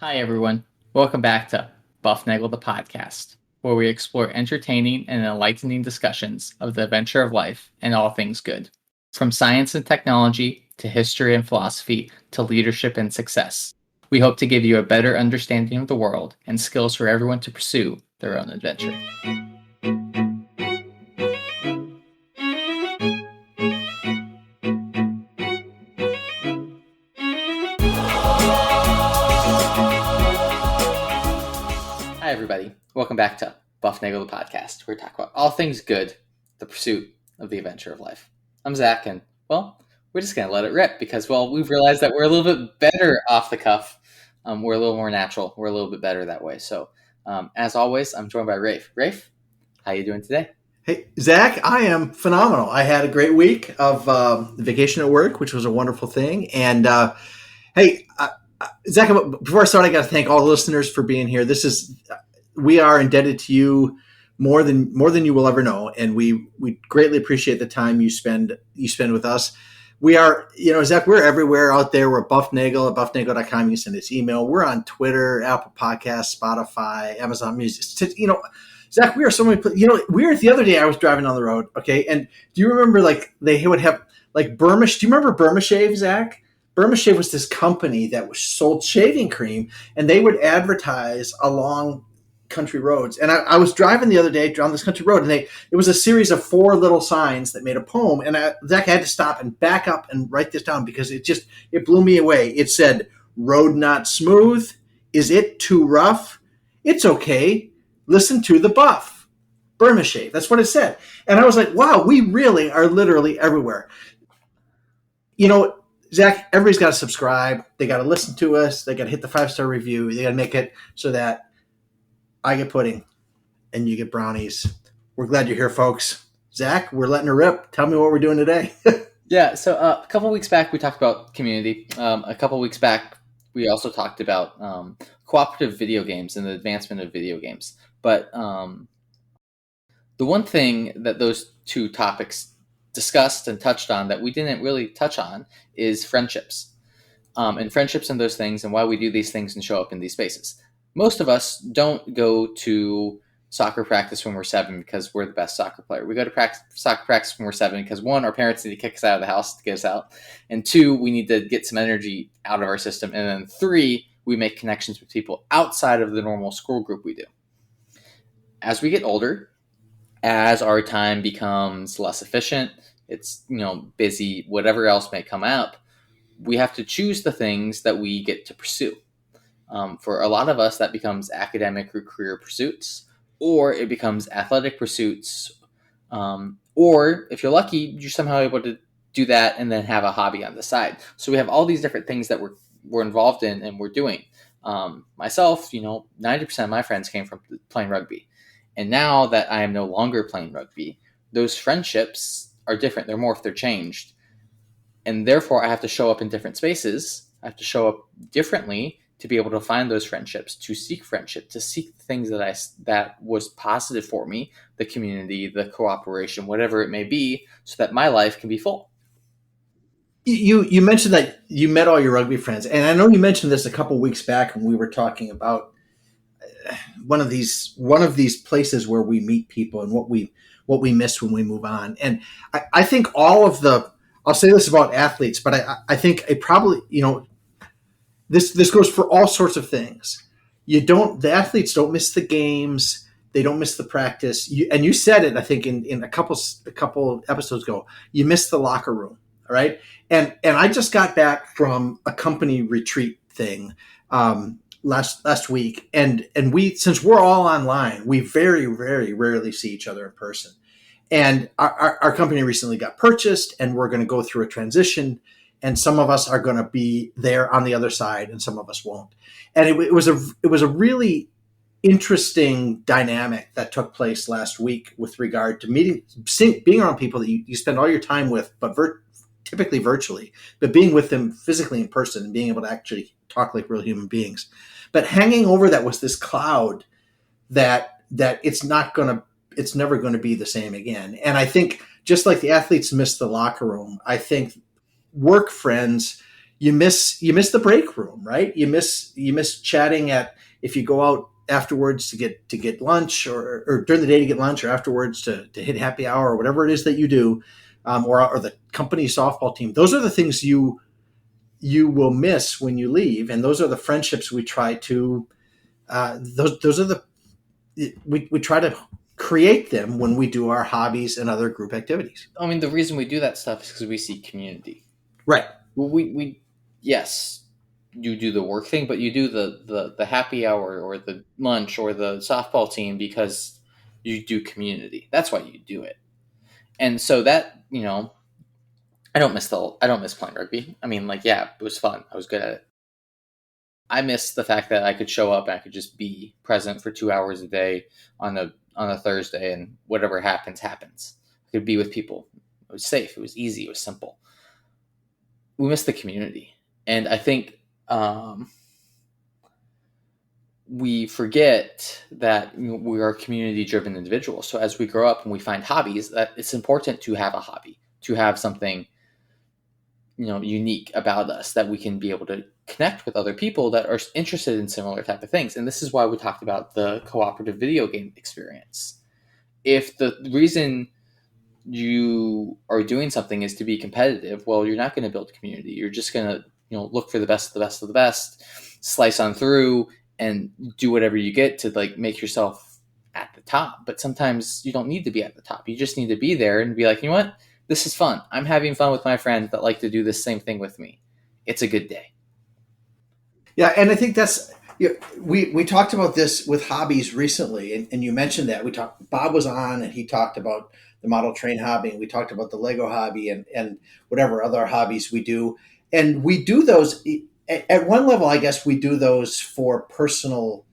Hi, everyone. Welcome back to Bufnagle the podcast, where we explore entertaining and enlightening discussions of the adventure of life and all things good. From science and technology to history and philosophy to leadership and success. We hope to give you a better understanding of the world and skills for everyone to pursue their own adventure. Hi, everybody. Welcome back to Bufnagle the podcast, where we talk about all things good, the pursuit of the adventure of life. I'm Zach, and, well, we're just going to let it rip because, well, we've realized that we're a little bit better off the cuff. We're a little more natural. We're a little bit better that way. So, as always, I'm joined by Rafe. Rafe, how you doing today? Hey, Zach, I am phenomenal. I had a great week of vacation at work, which was a wonderful thing. And hey, Zach, before I start, I got to thank all the listeners for being here. We are indebted to you more than you will ever know, and we greatly appreciate the time you spend with us. We are, Zach, we're everywhere out there. We're Bufnagle at bufnagle.com. You can send us email. We're on Twitter, Apple Podcasts, Spotify, Amazon Music. Zach, we are so many. The other day I was driving on the road. Okay, and do you remember they would have Burma? Do you remember Burma Shave, Zach? Burma Shave was this company that was sold shaving cream, and they would advertise along country roads. And I was driving the other day down this country road, and it was a series of 4 little signs that made a poem. And Zach, I had to stop and back up and write this down because it blew me away. It said, "Road not smooth. Is it too rough? It's okay. Listen to the buff." Burma Shave. That's what it said. And I was like, wow, we really are literally everywhere. Zach, everybody's got to subscribe. They got to listen to us. They got to hit the 5-star review. They got to make it so that I get pudding and you get brownies. We're glad you're here, folks. Zach, we're letting her rip. Tell me what we're doing today. Yeah, so a couple weeks back, we talked about community. A couple weeks back, we also talked about cooperative video games and the advancement of video games. But the one thing that those two topics discussed and touched on that we didn't really touch on is friendships. And friendships and those things and why we do these things and show up in these spaces. Most of us don't go to soccer practice when we're 7 because we're the best soccer player. We go to soccer practice when we're 7 because, 1, our parents need to kick us out of the house to get us out. And 2, we need to get some energy out of our system. And then 3, we make connections with people outside of the normal school group we do. As we get older, as our time becomes less efficient, it's busy, whatever else may come up, we have to choose the things that we get to pursue. For a lot of us, that becomes academic or career pursuits, or it becomes athletic pursuits, or if you're lucky, you're somehow able to do that and then have a hobby on the side. So we have all these different things that we're involved in and we're doing. Myself, 90% of my friends came from playing rugby. And now that I am no longer playing rugby, those friendships are different. They're morphed, they're changed. And therefore, I have to show up in different spaces. I have to show up differently to be able to find those friendships, to seek friendship, to seek the things that was positive for me, the community, the cooperation, whatever it may be, so that my life can be full. You mentioned that you met all your rugby friends, and I know you mentioned this a couple weeks back when we were talking about one of these places where we meet people and what we miss when we move on. And I think I'll say this about athletes, but I think it probably, this goes for all sorts of things. The athletes don't miss the games. They don't miss the practice. And you said it, I think in a couple episodes ago, you miss the locker room. All right. And I just got back from a company retreat thing, last week, and since we're all online, we very, very rarely see each other in person. And our company recently got purchased, and we're going to go through a transition, and some of us are going to be there on the other side, and some of us won't. And it was a really interesting dynamic that took place last week with regard to being around people that you spend all your time with, but typically virtually, but being with them physically in person and being able to actually talk like real human beings. But hanging over that was this cloud that it's never going to be the same again. And I think just like the athletes miss the locker room, I think work friends, you miss the break room, right? You miss chatting at, if you go out afterwards to get lunch, or during the day to get lunch, or afterwards to hit happy hour, or whatever it is that you do, or the company softball team. Those are the things you will miss when you leave, and those are the friendships we try to those are the we try to create them when we do our hobbies and other group activities. I mean, the reason we do that stuff is because we see community. Right. We yes, you do the work thing, but you do the happy hour or the lunch or the softball team because you do community. That's why you do it. And so that, I don't miss playing rugby. I mean, like, yeah, it was fun. I was good at it. I miss the fact that I could show up and I could just be present for 2 hours a day on a Thursday, and whatever happens happens. I could be with people. It was safe. It was easy. It was simple. We miss the community, and I think we forget that we are community-driven individuals. So as we grow up and we find hobbies, that it's important to have a hobby, to have something unique about us that we can be able to connect with other people that are interested in similar type of things. And this is why we talked about the cooperative video game experience. If the reason you are doing something is to be competitive, well, you're not going to build community. You're just going to look for the best of the best of the best, slice on through, and do whatever you get to like make yourself at the top. But sometimes you don't need to be at the top. You just need to be there and be like, you know what? This is fun. I'm having fun with my friends that like to do this same thing with me. It's a good day. Yeah, and I think that's, we talked about this with hobbies recently, and you mentioned that we talked. Bob was on, and he talked about the model train hobby, and we talked about the Lego hobby, and whatever other hobbies we do, and we do those at one level. I guess we do those for personal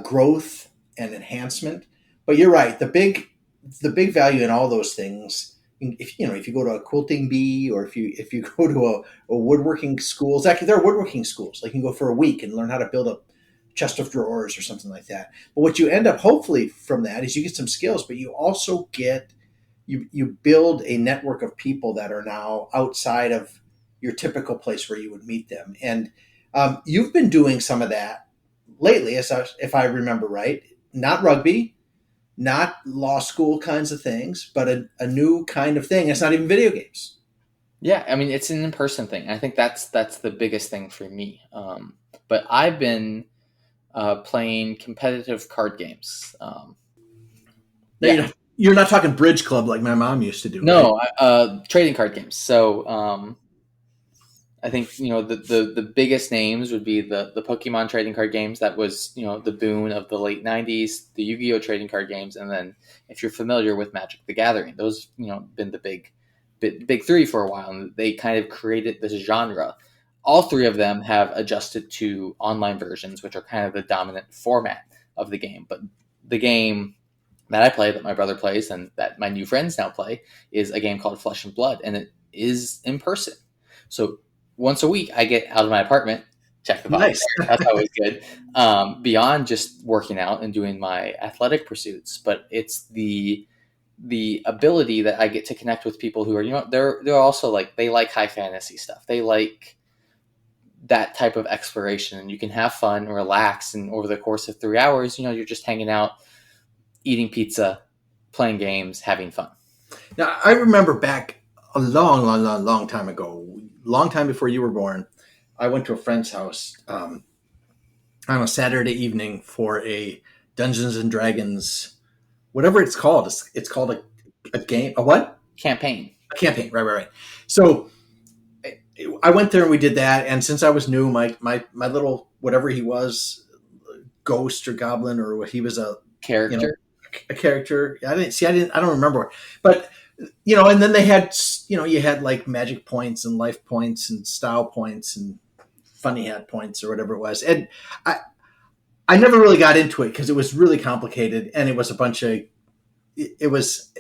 growth and enhancement. But you're right. The big value in all those things. If you go to a quilting bee, or if you go to a woodworking schools, actually there are woodworking schools. Like you can go for a week and learn how to build a chest of drawers or something like that. But what you end up hopefully from that is you get some skills, but you also get you build a network of people that are now outside of your typical place where you would meet them. And you've been doing some of that lately, if I remember right. Not rugby, not law school kinds of things, but a new kind of thing. It's not even video games. Yeah, I mean it's an in-person thing. I think that's the biggest thing for me. But I've been playing competitive card games. Now, Yeah, you're not talking bridge club like my mom used to do, right? no, trading card games. So I think the biggest names would be the Pokemon trading card games. That was the boon of the late '90s. The Yu-Gi-Oh trading card games, and then if you're familiar with Magic the Gathering, those been the big three for a while, and they kind of created this genre. All three of them have adjusted to online versions, which are kind of the dominant format of the game. But the game that I play, that my brother plays, and that my new friends now play, is a game called Flesh and Blood, and it is in person. So once a week, I get out of my apartment, check the box Nice. there. That's always good. Beyond just working out and doing my athletic pursuits, but it's the ability that I get to connect with people who are they're also like they like high fantasy stuff. They like that type of exploration, and you can have fun, relax, and over the course of 3 hours, you're just hanging out, eating pizza, playing games, having fun. Now, I remember back a long, long, long, long time ago, long time before you were born, I went to a friend's house on a Saturday evening for a Dungeons and Dragons, whatever it's called. It's called a game. A what? Campaign. A campaign. Right, right, right. So I went there and we did that. And since I was new, my little whatever he was, ghost or goblin, or what he was, Character. a character. I don't remember, but and then they had, you had like magic points and life points and style points and funny hat points or whatever it was. And I never really got into it because it was really complicated, and it was a bunch of, it was,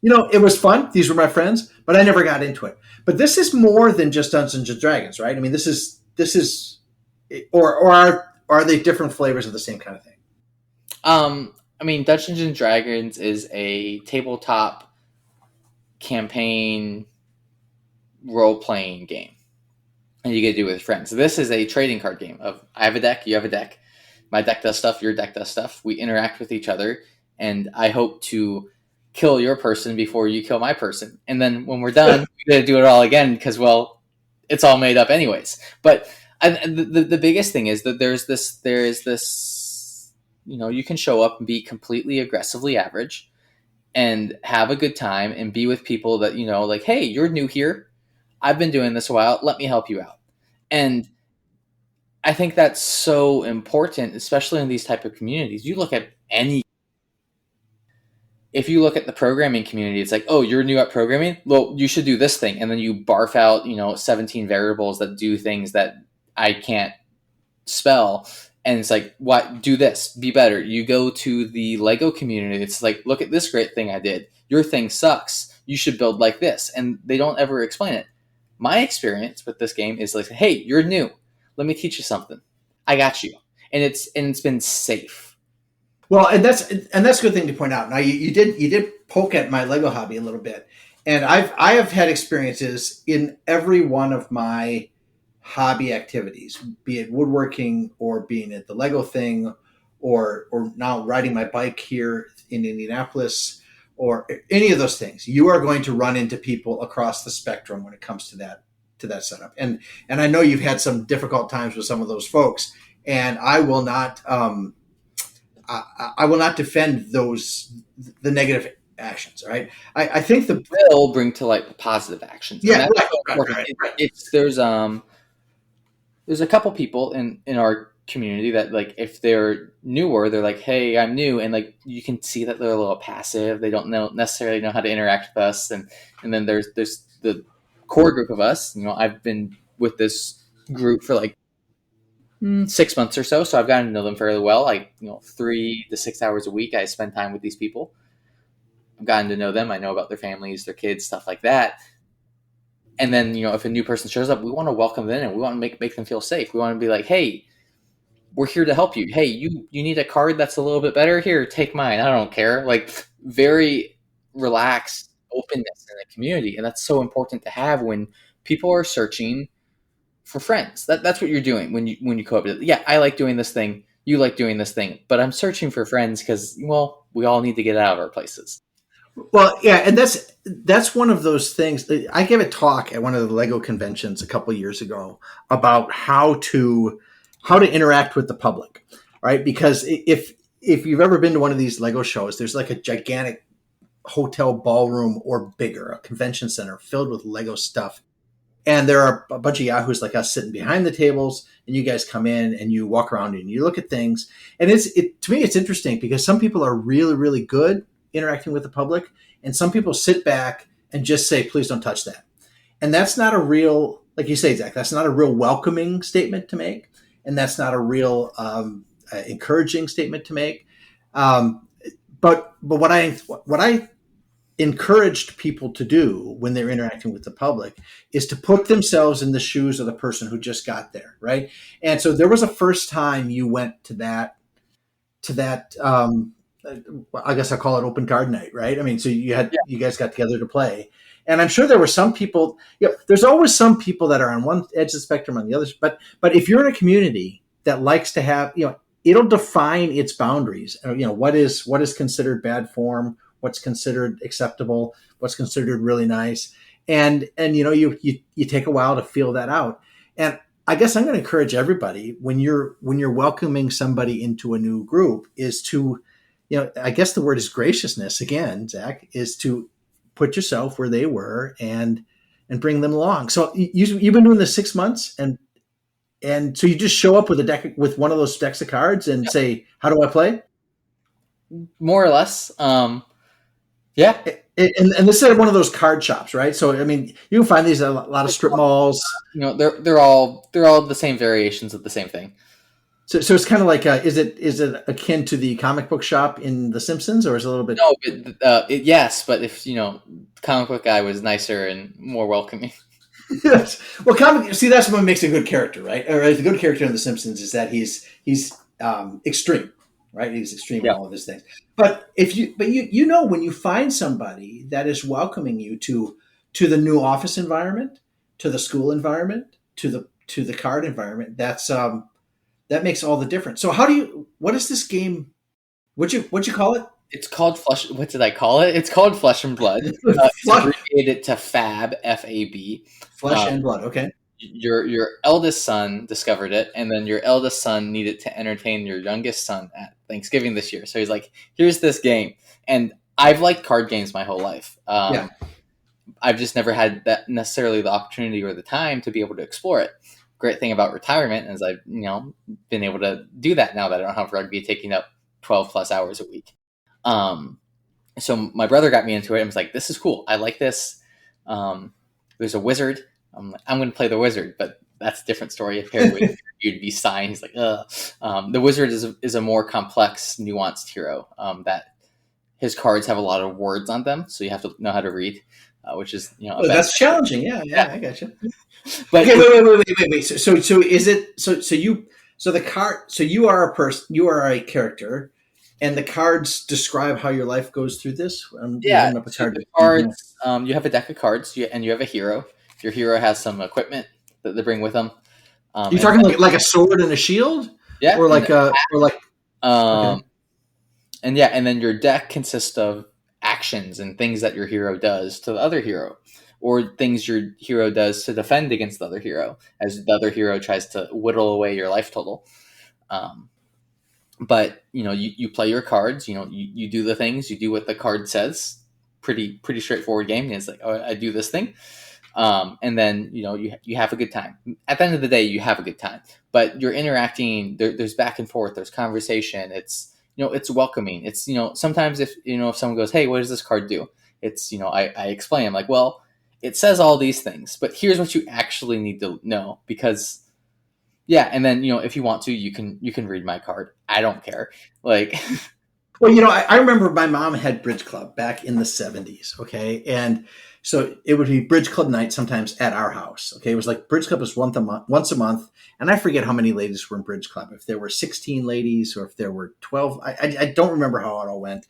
it was fun. These were my friends, but I never got into it. But this is more than just Dungeons and Dragons, right? I mean, this is, or are they different flavors of the same kind of thing? I mean, Dungeons and Dragons is a tabletop campaign role playing game, and you get to do it with friends. This is a trading card game of I have a deck, you have a deck. My deck does stuff, your deck does stuff. We interact with each other, and I hope to kill your person before you kill my person. And then when we're done, we got to do it all again because, well, it's all made up anyways. But the biggest thing is that there is this, you can show up and be completely aggressively average and have a good time and be with people that, like, hey, you're new here. I've been doing this a while. Let me help you out. And I think that's so important, especially in these type of communities. If you look at the programming community, it's like, oh, you're new at programming? Well, you should do this thing. And then you barf out, 17 variables that do things that I can't spell. And it's like, what? Do this, be better. You go to the Lego community. It's like, look at this great thing I did. Your thing sucks. You should build like this. And they don't ever explain it. My experience with this game is like, hey, you're new. Let me teach you something. I got you. And it's been safe. Well, and that's a good thing to point out. Now, you did poke at my Lego hobby a little bit, and I have had experiences in every one of my hobby activities, be it woodworking or being at the Lego thing, or now riding my bike here in Indianapolis, or any of those things. You are going to run into people across the spectrum when it comes to that setup, and I know you've had some difficult times with some of those folks, and I will not. I will not defend the negative actions. Right? I think the will bring to light the positive actions. Yeah, right. There's a couple people in our community that, like, if they're newer, they're like, hey, I'm new, and like you can see that they're a little passive. They don't necessarily know how to interact with us, and then there's the core group of us. I've been with this group for like 6 months or so I've gotten to know them fairly well. 3 to 6 hours a week I spend time with these people. I've gotten to know them. I know about their families, their kids, stuff like that. And then, if a new person shows up, we want to welcome them in, and we want to make them feel safe. We want to be like, hey, we're here to help you. Hey, you need a card that's a little bit better? Here, take mine. I don't care. Like, very relaxed openness in the community. And that's so important to have when people are searching for friends. That's what you're doing when you co-op. Yeah, I like doing this thing. You like doing this thing. But I'm searching for friends because, well, we all need to get out of our places. Well, yeah, and that's one of those things. I gave a talk at one of the Lego conventions a couple of years ago about how to interact with the public, right? Because if you've ever been to one of these Lego shows, there's like a gigantic hotel ballroom or bigger, a convention center filled with Lego stuff. And there are a bunch of yahoos like us sitting behind the tables, and you guys come in and you walk around and you look at things. And to me, it's interesting because some people are really, really good interacting with the public, and some people sit back and just say, please don't touch that. And that's not a real, like you say, Zach, that's not a real welcoming statement to make. And that's not a real encouraging statement to make. But what I encouraged people to do when they're interacting with the public is to put themselves in the shoes of the person who just got there, right? And so there was a first time you went to that I guess I'll call it open card night, right? I mean, so you guys got together to play, and I'm sure there were some people. There's always some people that are on one edge of the spectrum, on the other. But if you're in a community that likes to have, it'll define its boundaries. What is considered bad form, what's considered acceptable, what's considered really nice, and you take a while to feel that out. And I guess I'm going to encourage everybody when you're welcoming somebody into a new group is to, I guess the word is graciousness again, Zach, is to put yourself where they were and bring them along. So you've been doing this 6 months, and so you just show up with a deck, with one of those decks of cards, and say, "How do I play?" More or less, yeah. And this is one of those card shops, right? So I mean, you can find these at a lot of strip malls. They're all the same variations of the same thing. So it's kind of like, is it akin to the comic book shop in The Simpsons, or is it a little bit? No, yes, but if comic book guy was nicer and more welcoming. Yes. Well, that's what makes a good character, right? Or the good character in The Simpsons is that he's extreme, right? He's extreme in all of his things. But when you find somebody that is welcoming you to the new office environment, to the school environment, to the card environment, that makes all the difference. So how do you? What is this game? What'd you call it? It's called Flesh. What did I call it? It's called Flesh and Blood. It's Flush, abbreviated to FAB, FAB. flesh and blood. Okay. Your eldest son discovered it, and then your eldest son needed to entertain your youngest son at Thanksgiving this year. So he's like, "Here's this game," and I've liked card games my whole life. Yeah. I've just never had that necessarily the opportunity or the time to be able to explore it. Great thing about retirement is I've been able to do that now that I don't have rugby taking up 12 plus hours a week. So my brother got me into it and was like, "This is cool. I like this." There's a wizard. I'm like, I'm going to play the wizard, but that's a different story. If Harry would, you'd be sighing. He's like, ugh. The wizard is a more complex, nuanced hero. That his cards have a lot of words on them, so you have to know how to read, which is Oh, that's challenging. Yeah, yeah, I got you. But Okay, wait. So is it so the card so you are a person, you are a character, and the cards describe how your life goes through this. I'm yeah, holding up a so card. the cards. You have a deck of cards, and you have a hero. Your hero has some equipment that they bring with them. You And talking like a sword and a shield, yeah, or and like okay, um, and yeah, and then your deck consists of actions and things that your hero does to the other hero, or things your hero does to defend against the other hero, as the other hero tries to whittle away your life total. Um, but you play your cards. You do the things. You do what the card says. Pretty straightforward game. It's like, oh, I do this thing, and then you have a good time. At the end of the day, you have a good time. But you're interacting. There's back and forth. There's conversation. It's welcoming. It's sometimes if someone goes, "Hey, what does this card do?" It's I explain. I'm like, well, it says all these things, but here's what you actually need to know because yeah. And then if you want to, you can read my card. I don't care. Like well, I remember my mom had bridge club back in the '70s. Okay, and so it would be bridge club night sometimes at our house. Okay, it was like bridge club was once a month, and I forget how many ladies were in bridge club. If there were 16 ladies or if there were 12, I don't remember how it all went.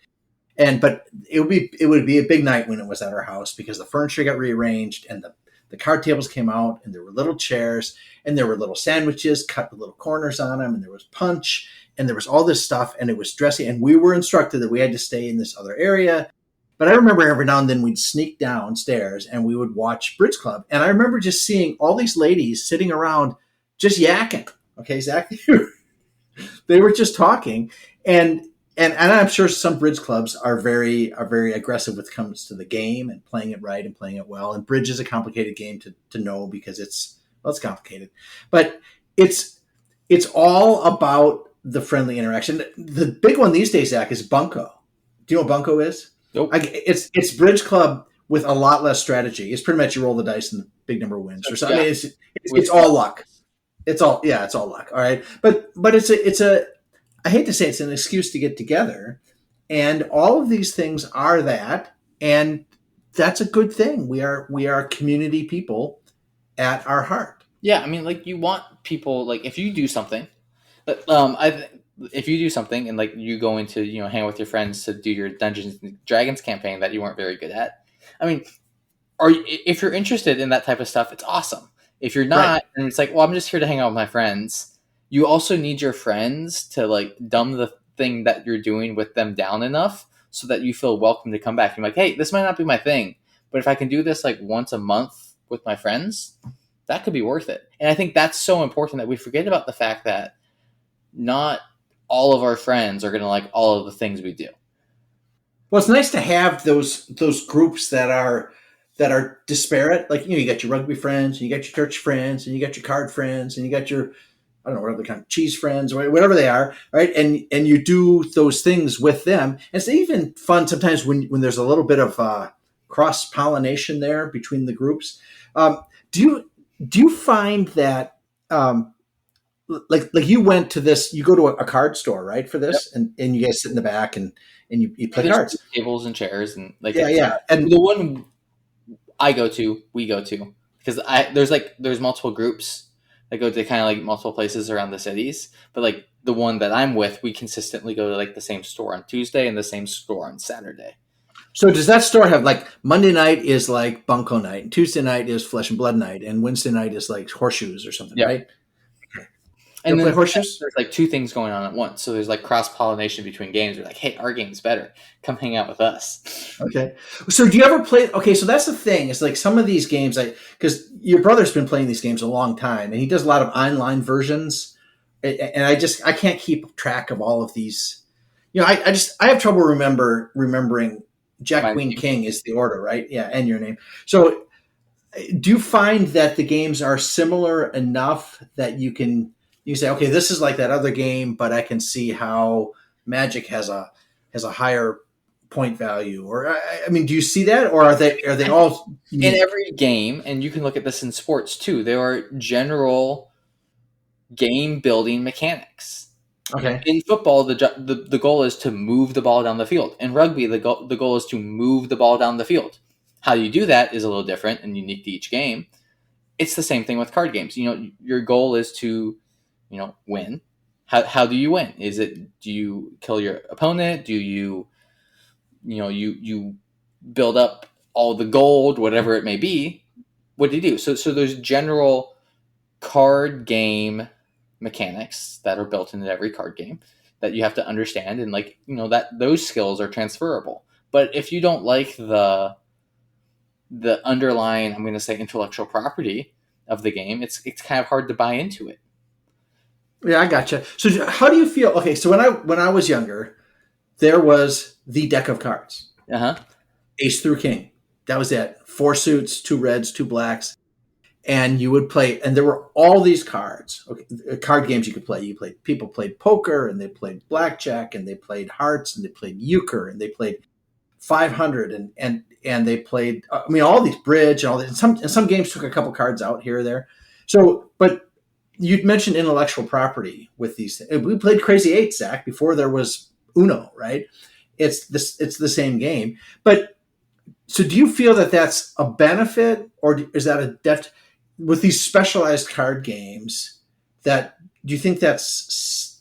But it would be a big night when it was at our house because the furniture got rearranged and the card tables came out and there were little chairs and there were little sandwiches cut with little corners on them and there was punch and there was all this stuff and it was dressy and we were instructed that we had to stay in this other area. But I remember every now and then we'd sneak downstairs and we would watch Bridge Club. And I remember just seeing all these ladies sitting around just yakking. Okay, Zach, they were just talking, and I'm sure some bridge clubs are very aggressive when it comes to the game and playing it right and playing it well. And bridge is a complicated game to know because it's complicated, but it's all about the friendly interaction. The big one these days, Zach, is bunco. Do you know what bunco is? nope. It's bridge club with a lot less strategy. It's pretty much you roll the dice and the big number wins or something. Yeah, I mean, it's all luck. It's all luck. All right, but it's a I hate to say it's an excuse to get together, and all of these things are that, and that's a good thing. We are community people at our heart. Yeah, I mean, like you want people like if you do something, if you do something and like you go into hang out with your friends to do your Dungeons and Dragons campaign that you weren't very good at. I mean, if you're interested in that type of stuff, it's awesome. If you're Right. not, and it's like, well, I'm just here to hang out with my friends. You also need your friends to like dumb the thing that you're doing with them down enough so that you feel welcome to come back. You're like, hey, this might not be my thing, but if I can do this like once a month with my friends, that could be worth it. And I think that's so important that we forget about the fact that not all of our friends are going to like all of the things we do. Well, it's nice to have those groups that are disparate. Like you got your rugby friends, and you got your church friends, and you got your card friends, and you got your I don't know whatever kind of cheese friends or whatever they are, right? And you do those things with them. And it's even fun sometimes when there's a little bit of cross pollination there between the groups. Um, do you find that like you went to this, you go to a card store, right, for Yep. this, and you guys sit in the back and you Yeah, play there's cards. tables and chairs and like Yeah, it's yeah, and the one we go to because there's multiple groups that go to kind of like multiple places around the cities, but like the one that I'm with, we consistently go to like the same store on Tuesday and the same store on Saturday. So does that store have like Monday night is like bunko night, and Tuesday night is flesh and blood night, and Wednesday night is like horseshoes or something, Yeah. right? You And ever play then horseshoes? there's like two things going on at once. So there's like cross pollination between games. You're like, hey, our game's better. Come hang out with us. Okay. So do you ever play? Okay, so that's the thing. It's like some of these games, because your brother's been playing these games a long time, and he does a lot of online versions, and I can't keep track of all of these. I have trouble remembering Jack My Queen name. King is the order, right? Yeah, and your name. So do you find that the games are similar enough that you say, okay, this is like that other game, but I can see how Magic has a higher point value, or I mean, do you see that, or are they all In unique? every game, and you can look at this in sports too, there are general game building mechanics. Okay, In football, the goal is to move the ball down the field. In rugby, the goal is to move the ball down the field. How you do that is a little different and unique to each game. It's the same thing with card games. Your goal is to, win. How do you win? Is it, do you kill your opponent? Do you build up all the gold, whatever it may be? What do you do? So there's general card game mechanics that are built into every card game that you have to understand, and that those skills are transferable. But if you don't like the underlying, I'm going to say, intellectual property of the game, it's kind of hard to buy into it. yeah, I gotcha. So how do you feel? Okay, so when I was younger, there was the deck of cards, Uh-huh. ace through king. That was it. Four suits, two reds, two blacks, and you would play. And there were all these cards, okay, card games you could play. People played poker, and they played blackjack, and they played hearts, and they played euchre, and they played 500, and they played. I mean, all these bridge and all this. And some games took a couple cards out here or there. So, but you'd mentioned intellectual property with these. We played Crazy Eight, Zach, before there was Uno, right? It's this. It's the same game, but so do you feel that that's a benefit, or is that a deft with these specialized card games? That do you think that's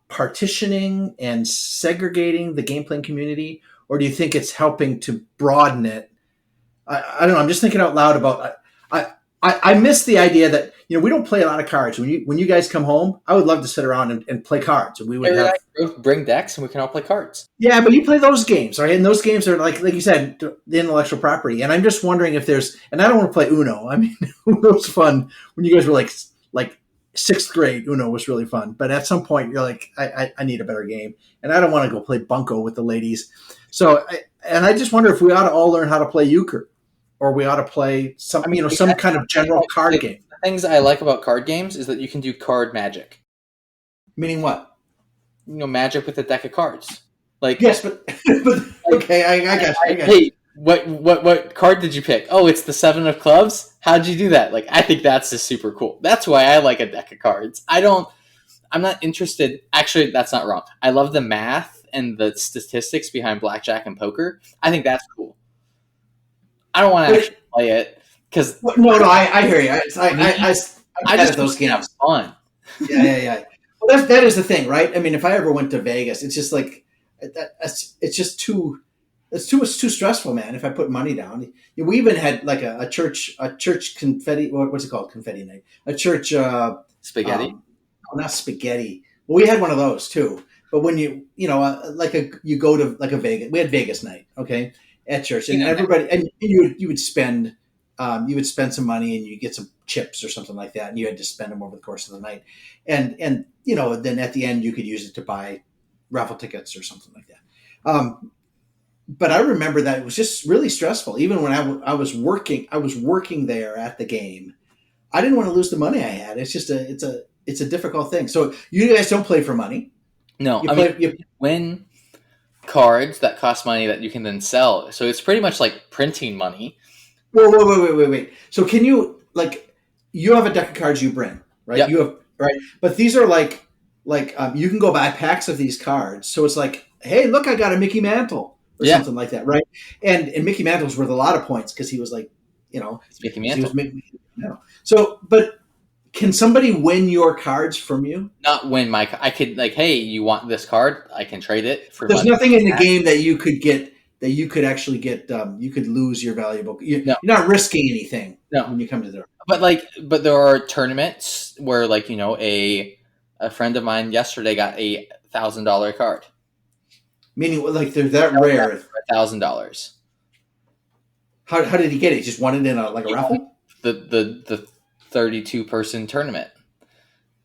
partitioning and segregating the game playing community, or do you think it's helping to broaden it? I don't know. I'm just thinking out loud about. I miss the idea that we don't play a lot of cards. When you guys come home, I would love to sit around and play cards, and we would Harry and have. I both bring decks, and we can all play cards. Yeah, but you play those games, right? And those games are like you said, the intellectual property. And I'm just wondering if there's, and I don't want to play Uno. I mean, Uno was fun when you guys were like sixth grade. Uno was really fun, but at some point you're like, I need a better game, and I don't want to go play bunco with the ladies. So, I just wonder if we ought to all learn how to play euchre, or we ought to play some, I mean, some kind of general card game. the things I like about card games is that you can do card magic. Meaning what? Magic with a deck of cards. Like, Yes, but, but okay, I got you. I got you. hey, what card did you pick? Oh, it's the seven of clubs. How'd you do that? Like, I think that's just super cool. That's why I like a deck of cards. I'm not interested. Actually, that's not wrong. I love the math and the statistics behind blackjack and poker. I think that's cool. I don't want to actually play it because No, I hear you. I just those want to have games. fun. Yeah. Well, that is the thing, right? I mean, if I ever went to Vegas, it's just like it's just too. It's too stressful, man. If I put money down, we even had like a church confetti. What's it called? Confetti night. A church Spaghetti. no, not spaghetti. Well, we had one of those too. But when you go to like a Vegas, we had Vegas night, okay, at church, and everybody, and you would spend some money, and you get some chips or something like that, and you had to spend them over the course of the night, and then at the end you could use it to buy raffle tickets or something like that. But I remember that it was just really stressful. Even when I was working there at the game. I didn't want to lose the money I had. It's just it's a difficult thing. So you guys don't play for money. No, You win cards that cost money that you can then sell. So it's pretty much like printing money. wait. So can you you have a deck of cards you bring, right? Yep. You have right, but these are like you can go buy packs of these cards. So it's like, hey, look, I got a Mickey Mantle or something like that, right? And Mickey Mantle's worth a lot of points because he was like, It's Mickey Mantle. So, but can somebody win your cards from you? Not win I could hey, you want this card? I can trade it for There's money. nothing in the game that you could get that you could actually get you could lose your valuable. You're No, not risking anything no. when you come to the. But there are tournaments where, like, a friend of mine yesterday got $1,000 card. Meaning, like they're that rare. $1,000. How did he get it? He just won it in a He won raffle. the 32-person tournament.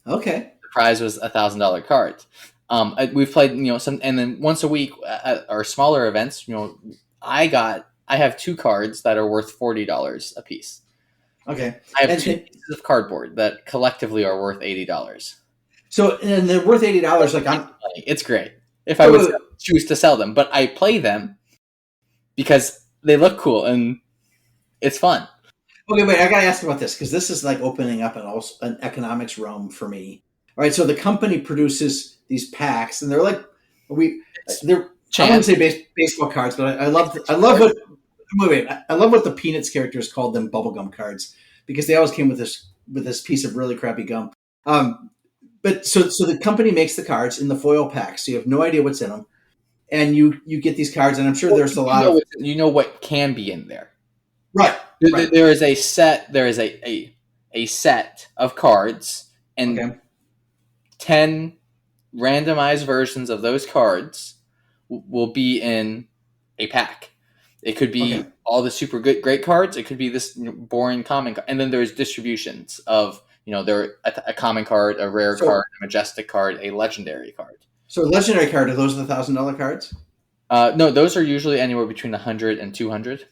Okay. The prize was $1,000 card. We've played some, and then once a week at our smaller events. I have 2 cards that are worth $40 a piece. Okay. I have 2 pieces of cardboard that collectively are worth $80. So, and they're worth $80. Like it's great if I would choose to sell them, but I play them because they look cool and it's fun. Okay, wait. I gotta ask about this because this is like opening up an economics realm for me. All right, so the company produces these packs, and they're like they're. I wouldn't say baseball cards, but I love what. Wait, I love what the Peanuts characters called them, bubblegum cards, because they always came with this piece of really crappy gum. But so the company makes the cards in the foil packs, so you have no idea what's in them, and you get these cards, and I'm sure there's a lot of what can be in there. Right. There is a set. There is a set of cards, and 10 randomized versions of those cards will be in a pack. It could be all the super great cards. It could be this boring common, and then there's distributions of there a common card, a rare card, a majestic card, a legendary card. So legendary card, are those the $1,000 cards? No, those are usually anywhere between 100 and 200.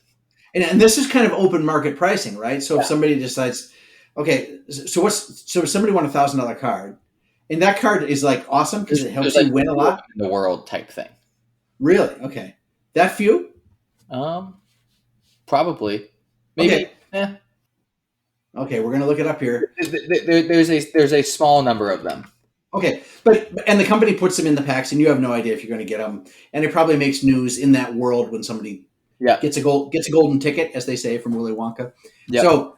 And this is kind of open market pricing, right? So if somebody decides, okay, so if somebody won $1,000 card, and that card is like awesome because it helps you win a lot in the world type thing. Really? Okay. That few? Probably. Maybe. Okay. Okay, we're gonna look it up here. There's a small number of them. Okay, and the company puts them in the packs, and you have no idea if you're going to get them, and it probably makes news in that world when somebody gets a golden ticket, as they say from Willy Wonka. Yep. So,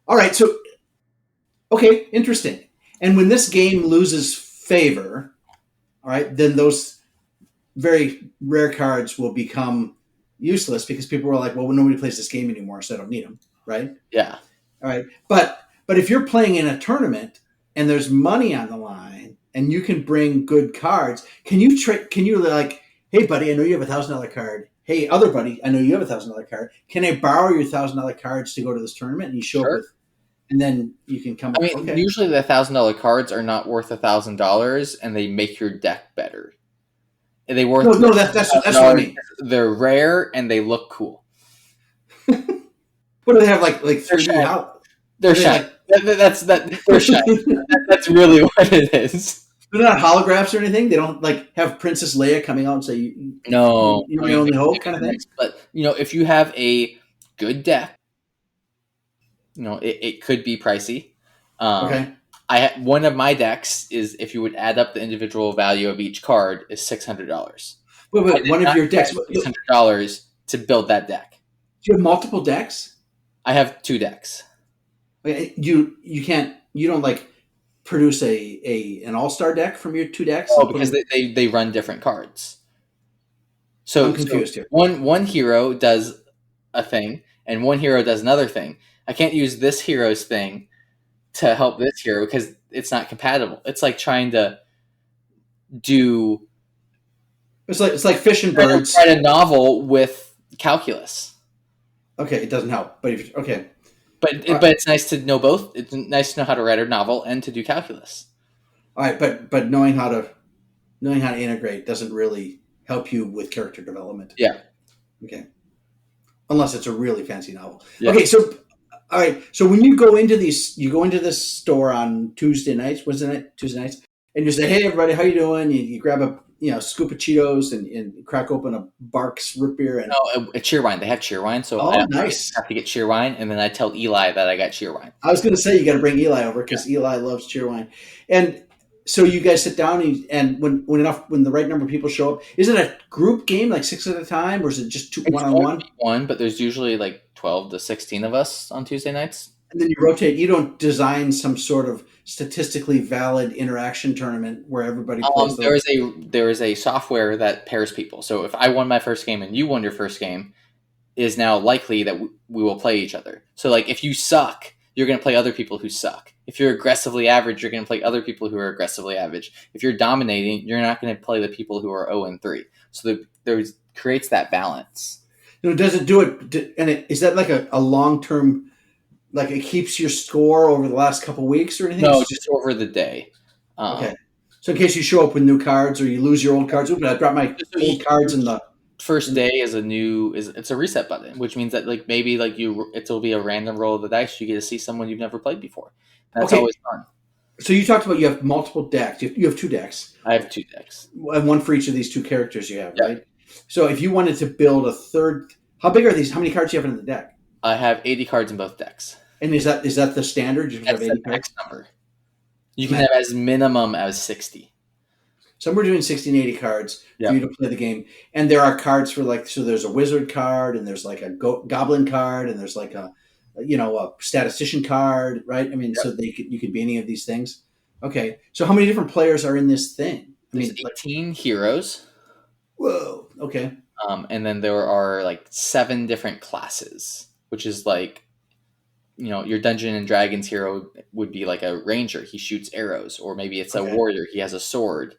all right, so okay, interesting. And when this game loses favor, all right, then those very rare cards will become useless because people are like, well, nobody plays this game anymore, so I don't need them, right? Yeah. All right, but if you're playing in a tournament and there's money on the line and you can bring good cards, can you like, hey buddy, I know you have $1,000 card. Hey other buddy, I know you have $1,000 card. Can I borrow your $1,000 cards to go to this tournament? And you show up with, and then you can come. Usually the $1,000 cards are not worth $1,000, and they make your deck better. They worth that's what I mean. They're rare and they look cool. What do they have like 3D? They're shiny. They're shiny. That's really what it is. They're not holographs or anything. They don't like have Princess Leia coming out and say, "No, you're my only hope," kind of thing. But if you have a good deck, it could be pricey. Okay. One of my decks is, if you would add up the individual value of each card, is $600. Wait, one of your decks, $600 to build that deck. Do you have multiple decks? I have 2 decks. You don't like produce an all-star deck from your 2 decks? Oh, because they run different cards. So I'm confused here. One hero does a thing, and one hero does another thing. I can't use this hero's thing to help this hero because it's not compatible. It's like trying to do. It's like fish and birds. Write a novel with calculus. Okay, it doesn't help. But but it's nice to know both. It's nice to know how to write a novel and to do calculus. All right, but knowing how to integrate doesn't really help you with character development. Yeah. Okay. Unless it's a really fancy novel. Yeah. Okay, so all right. So when you go into this store on Tuesday nights, and you say, "Hey, everybody, how you doing?" You grab a scoop of Cheetos and crack open a Barks root beer and a Cheerwine. They have Cheerwine, so nice. I have to get Cheerwine, and then I tell Eli that I got Cheerwine. I was going to say you got to bring Eli over because Eli loves Cheerwine, and so you guys sit down and when the right number of people show up, is it a group game like 6 at a time, or is it just 2 one-on-one? One, but there's usually like 12 to 16 of us on Tuesday nights. And then you rotate. You don't design some sort of statistically valid interaction tournament where everybody plays the. There is a software that pairs people. So if I won my first game and you won your first game, it is now likely that we will play each other. So like if you suck, you're going to play other people who suck. If you're aggressively average, you're going to play other people who are aggressively average. If you're dominating, you're not going to play the people who are 0-3. So there creates that balance. Does it do it? And is that like a long term? Like it keeps your score over the last couple of weeks or anything? No, just over the day. Okay. So in case you show up with new cards or you lose your old cards, I dropped my old cards in the first day is it's a reset button, which means that like maybe like it'll be a random roll of the dice. You get to see someone you've never played before. That's always fun. So you talked about you have multiple decks. You have 2 decks. I have 2 decks, and one for each of these 2 characters you have, right? So if you wanted to build a third, how big are these? How many cards do you have in the deck? I have 80 cards in both decks. And is that the standard? You That's have 80 the max number. You can have as minimum as 60. So we're doing 60 and 80 cards for you to play the game. And there are cards for so there's a wizard card and there's like a goblin card and there's like a statistician card, right? I mean, so you could be any of these things. Okay. So how many different players are in this thing? There's 18 heroes. Whoa. Okay. And then there are like 7 different classes, which is like, your Dungeons and Dragons hero would be like a ranger. He shoots arrows, or maybe it's a warrior. He has a sword.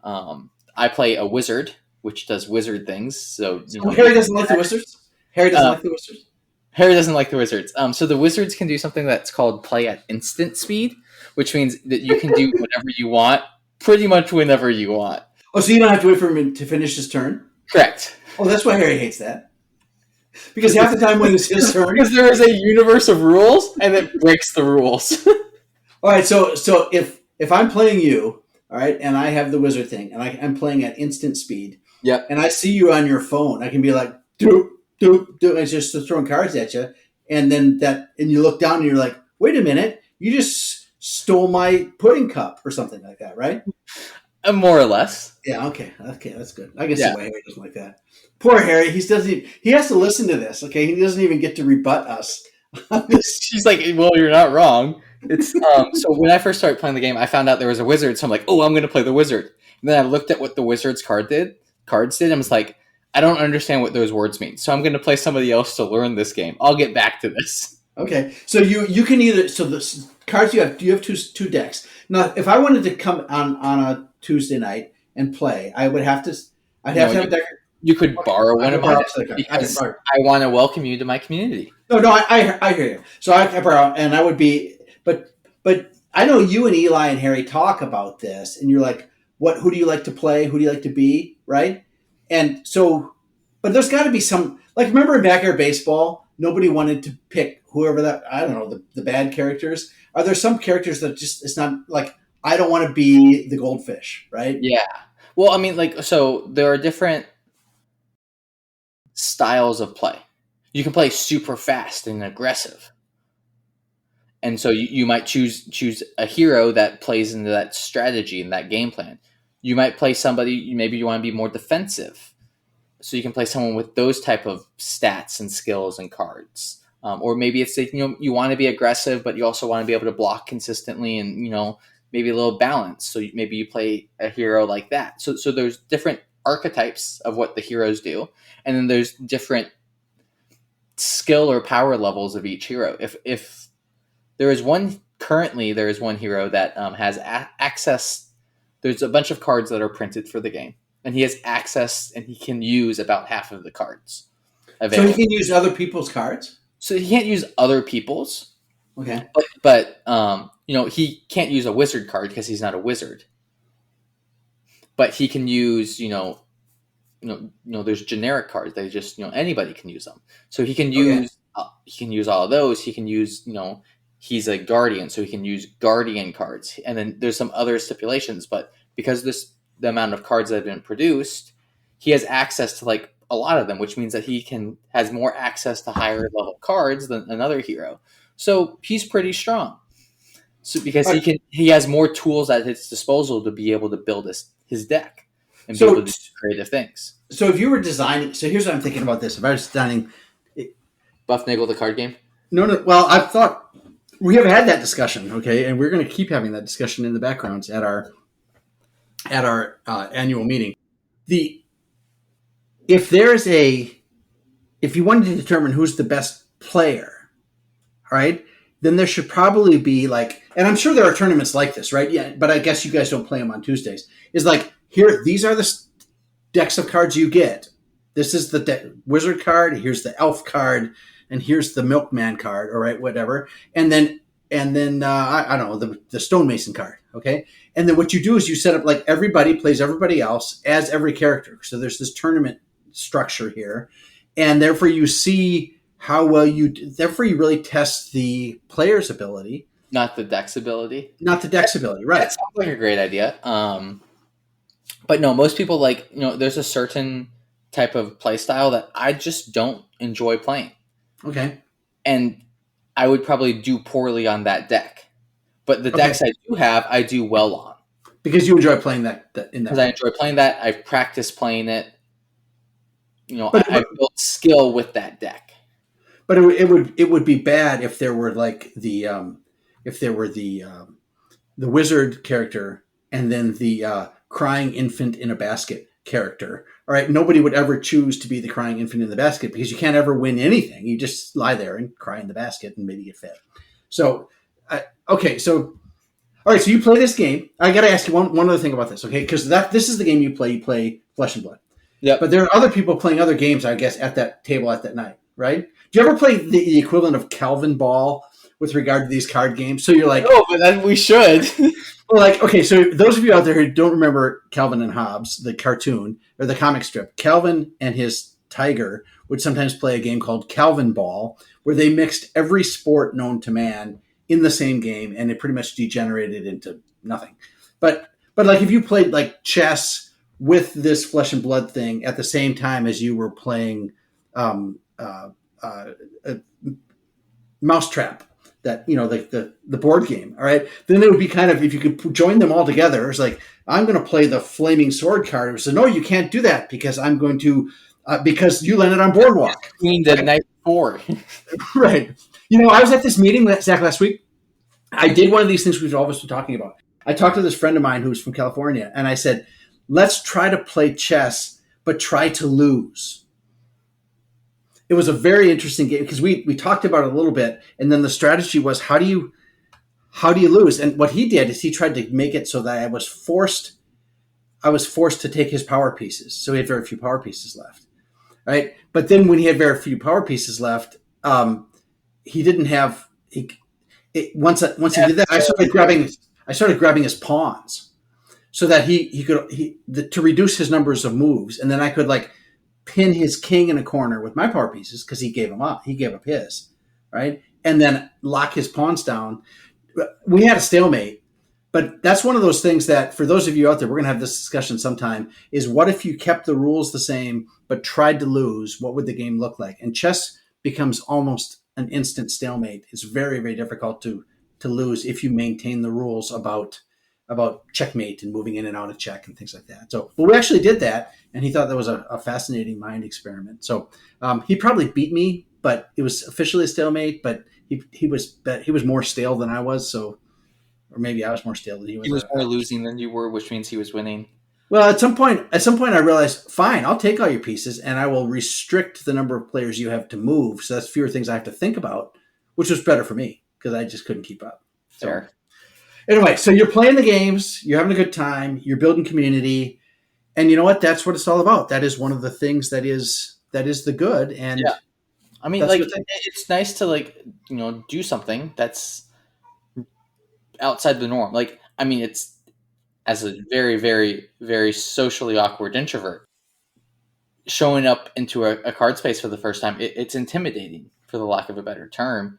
I play a wizard, which does wizard things. So Harry doesn't like the wizards. Harry doesn't like the wizards. Harry doesn't like the wizards. So the wizards can do something that's called play at instant speed, which means that you can do whatever you want, pretty much whenever you want. Oh, so you don't have to wait for him to finish his turn? Correct. Oh, that's why Harry hates that. Because half the time when it's his turn, because there is a universe of rules and it breaks the rules. All right, so if I'm playing you, all right, and I have the wizard thing, and I'm playing at instant speed, and I see you on your phone, I can be like, doop, doop, doop, and it's just throwing cards at you, and then and you look down and you're like, wait a minute, you just stole my pudding cup or something like that, right? More or less. Yeah. Okay, that's good. I can see why Harry doesn't like that. Poor Harry. He has to listen to this. Okay, he doesn't even get to rebut us. She's like, well, you're not wrong. It's so when I first started playing the game, I found out there was a wizard, so I'm like, oh, I'm going to play the wizard. And then I looked at what the wizard's cards did, and I was like, I don't understand what those words mean, so I'm going to play somebody else to learn this game. I'll get back to this. Okay, so you can either the cards you have 2 decks. Now, if I wanted to come on a Tuesday night and play, I'd have to have a deck. You could borrow one of mine because I want to welcome you to my community. No, I hear you. So I borrow, and I would be, but I know you and Eli and Harry talk about this, and you're like, who do you like to play? Who do you like to be? Right? And so, but there's got to be some, like, remember in backyard baseball, nobody wanted to pick whoever the bad characters. Are there some characters that just, it's not like, I don't want to be the goldfish, right? Yeah. Well, I mean, like, so there are different styles of play. You can play super fast and aggressive. And so you might choose a hero that plays into that strategy and that game plan. You might play somebody, maybe you want to be more defensive. So you can play someone with those type of stats and skills and cards. Or maybe it's like, you want to be aggressive, but you also want to be able to block consistently and, maybe a little balance. So maybe you play a hero like that. So there's different archetypes of what the heroes do. And then there's different skill or power levels of each hero. If there is one hero that has access, there's a bunch of cards that are printed for the game. And he has access and he can use about half of the cards available. So he can use other people's cards? So he can't use other people's. Okay. But he can't use a wizard card because he's not a wizard. But he can use, there's generic cards. They just, anybody can use them. So he can use all of those. He can use, he's a guardian, so he can use guardian cards. And then there's some other stipulations, but because the amount of cards that have been produced, he has access to like a lot of them, which means that he has more access to higher level cards than another hero. So he's pretty strong. So because he has more tools at his disposal to be able to build his deck and be able to do creative things. So if you were designing, so here's what I'm thinking about this. If I was designing Bufnagle the card game? No. Well, I've thought we have had that discussion, okay, and we're going to keep having that discussion in the backgrounds at our annual meeting. The if there's a if you wanted to determine who's the best player, all right, then there should probably be like, and I'm sure there are tournaments like this, right? Yeah, but I guess you guys don't play them on Tuesdays. Is like, here, these are the decks of cards you get. This is the wizard card. Here's the elf card, and here's the milkman card. All right, whatever. And then I don't know, the stonemason card. Okay, and then what you do is you set up like everybody plays everybody else as every character. So there's this tournament structure here, and therefore you see how well you. Therefore, you really test the player's ability, Not the deck's ability. not the deck's ability. Right. That sounds like a great idea. But no, most people like, there's a certain type of play style that I just don't enjoy playing. Okay. And I would probably do poorly on that deck. But the decks I do have, I do well on. Because you enjoy playing that in that. Because I enjoy playing that. I've practiced playing it. I built skill with that deck. But it would be bad if there were like the wizard character and then the crying infant in a basket character. All right, nobody would ever choose to be the crying infant in the basket because you can't ever win anything. You just lie there and cry in the basket and maybe get fed. So, okay, so all right, so you play this game. I got to ask you one other thing about this, okay? Because this is the game you play. You play Flesh and Blood. Yeah. But there are other people playing other games, I guess, at that table at that night, right? Do you ever play the equivalent of Calvinball with regard to these card games? So you're like, no, but then we should. well, like, okay, so those of you out there who don't remember Calvin and Hobbes, the cartoon or the comic strip, Calvin and his tiger would sometimes play a game called Calvinball, where they mixed every sport known to man in the same game, and it pretty much degenerated into nothing. But like if you played like chess with this Flesh and Blood thing at the same time as you were playing Mousetrap, that like the board game, all right, then it would be kind of, if you could join them all together, it's like, I'm going to play the flaming sword card. So no, you can't do that because I'm going to because you landed on Boardwalk. The night before. Right. I was at this meeting, Zach, last week. I did one of these things we've always been talking about. I talked to this friend of mine who's from California, and I said, let's try to play chess, but try to lose. It was a very interesting game because we talked about it a little bit, and then the strategy was, how do you lose? And what he did is he tried to make it so that I was forced to take his power pieces. So he had very few power pieces left, right? But then when he had very few power pieces left, he didn't have. Once he did that, I started grabbing his pawns, so that he could to reduce his numbers of moves, and then I could like pin his king in a corner with my power pieces because he gave up his, right, and then lock his pawns down. We had a stalemate, but that's one of those things that, for those of you out there, we're going to have this discussion sometime, is what if you kept the rules the same but tried to lose? What would the game look like? And chess becomes almost an instant stalemate. It's very, very difficult to lose if you maintain the rules about checkmate and moving in and out of check and things like that. So, but we actually did that, and he thought that was a fascinating mind experiment. So he probably beat me, but it was officially a stalemate. But he was more stale than I was. So, or maybe I was more stale than he was. He was more losing than you were, which means he was winning. Well, at some point, I realized, fine, I'll take all your pieces, and I will restrict the number of players you have to move. So that's fewer things I have to think about, which was better for me because I just couldn't keep up. Fair. Anyway, so you're playing the games, you're having a good time, you're building community, and you know what? That's what it's all about. That is one of the things that is the good. And yeah. I mean, like, it's nice to like, do something that's outside the norm. Like, I mean, it's, as a very, very, very socially awkward introvert, showing up into a card space for the first time, it's intimidating, for the lack of a better term.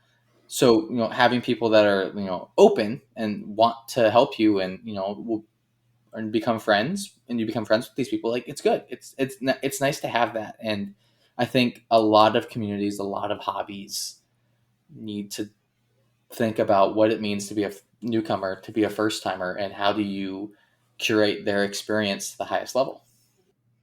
So, having people that are, open and want to help you and, and become friends, and you become friends with these people, like, it's good. It's nice to have that. And I think a lot of communities, a lot of hobbies need to think about what it means to be a newcomer, to be a first timer, and how do you curate their experience to the highest level.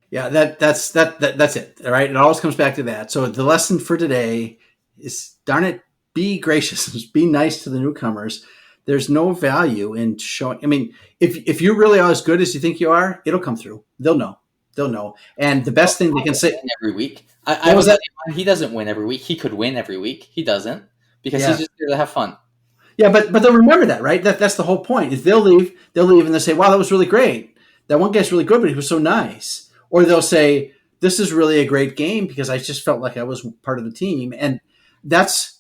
Yeah, that's it. All right. It always comes back to that. So the lesson for today is, darn it, be gracious, be nice to the newcomers. There's no value in showing. I mean, if you really are as good as you think you are, it'll come through. They'll know. They'll know. And the best thing they can say every week. what was that? He doesn't win every week. He could win every week. He doesn't because he's Yeah. just here to have fun. Yeah, but they'll remember that, right? That's the whole point. Is they'll leave and they'll say, "Wow, that was really great. That one guy's really good, but he was so nice." Or they'll say, "This is really a great game because I just felt like I was part of the team." And that's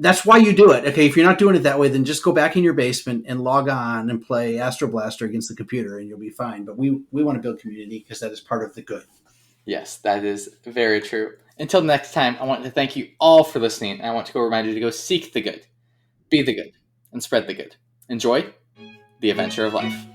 that's why you do it. Okay, if you're not doing it that way, then just go back in your basement and log on and play Astro Blaster against the computer, and you'll be fine. But we want to build community because that is part of the good. Yes, that is very true. Until next time, I want to thank you all for listening. And I want to go remind you to go seek the good, be the good, and spread the good. Enjoy the adventure of life.